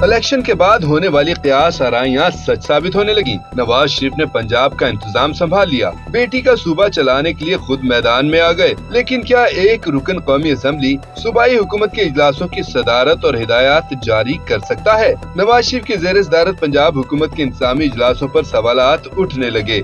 Election के बाद होने वाली क़यास आराइयां सच साबित होने लगी। नवाज शरीफ ने पंजाब का इंतजाम संभाल लिया, बेटी का सूबा चलाने के लिए खुद मैदान में आ गए। लेकिन क्या एक रुकन कौमी असम्बली सूबाई हुकूमत के इजलासों की सदारत और हिदायत जारी कर सकता है? नवाज शरीफ की ज़ेर सदारत पंजाब हुकूमत के इंतजामी इजलासों पर सवालात उठने लगे।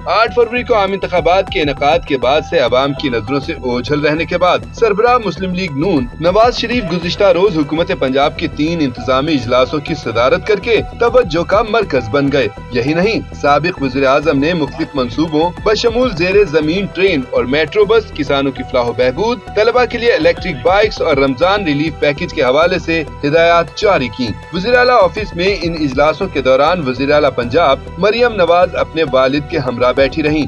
8 फरवरी को आम इंतखाबात के इनेकाद के बाद से अवाम की नजरों से ओझल रहने के बाद सरबराह मुस्लिम लीग नून नवाज शरीफ गुज़िश्ता रोज हुकूमत पंजाब की 3 इंतजामी इजलासों की सदारत करके तवज्जो का मरकज बन गए। यही नहीं, साबिक वज़ीर आज़म ने मुख्तलिफ मंसूबों बशमूल ज़ेरे ज़मीन ट्रेन और मेट्रो बस, किसानों की फलाह बहबूद, तलबा के लिए इलेक्ट्रिक बाइक्स और रमजान रिलीफ पैकेज के हवाले से हिदायत जारी की। वज़ीर आला ऑफिस में इन इजलासों के दौरान वज़ीर आला पंजाब मरियम नवाज अपने वालिद के हमरा बैठी रहीं।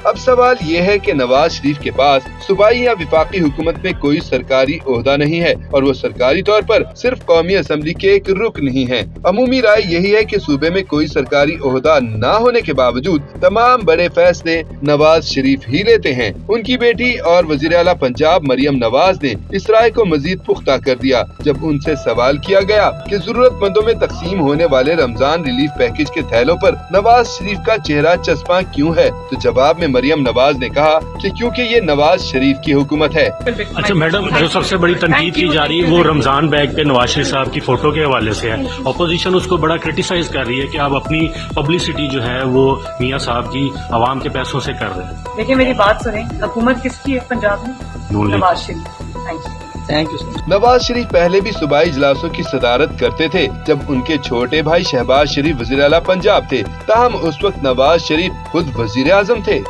अब सवाल ये है कि नवाज शरीफ के पास सूबाई या विफाकी हुकूमत में कोई सरकारी ओहदा नहीं है और वो सरकारी तौर पर सिर्फ कौमी असम्बली के एक रुकन ही हैं। अमूमी राय यही है कि सूबे में कोई सरकारी ओहदा न होने के बावजूद तमाम बड़े फैसले नवाज शरीफ ही लेते हैं। उनकी बेटी और वज़ीर आला पंजाब मरियम नवाज ने इस राय को मजीद पुख्ता कर दिया जब उनसे सवाल किया गया कि जरूरतमंदों में तकसीम होने वाले रमजान रिलीफ पैकेज के थैलों पर नवाज शरीफ का चेहरा चस्पा क्यों है, तो जवाब में मरियम नवाज ने कहा कि क्योंकि ये नवाज शरीफ की हुकूमत है। अच्छा मैडम, जो सबसे बड़ी तनकीद की जा रही है वो रमजान बैग पे नवाज शरीफ साहब की फोटो के हवाले से है। अपोजिशन उसको बड़ा क्रिटिसाइज कर रही है कि आप अपनी पब्लिसिटी जो है वो मियां साहब की आवाम के पैसों से कर रहे हैं। देखिए मेरी बात सुने, हुकूमत किसकी है पंजाब में? नवाज शरीफ। Thank you. नवाज शरीफ पहले भी सूबाई इजलासों की सदारत करते थे जब उनके छोटे भाई शहबाज शरीफ वज़ीर आला पंजाब थे। ताहम उस वक्त नवाज शरीफ खुद वज़ीर आज़म थे।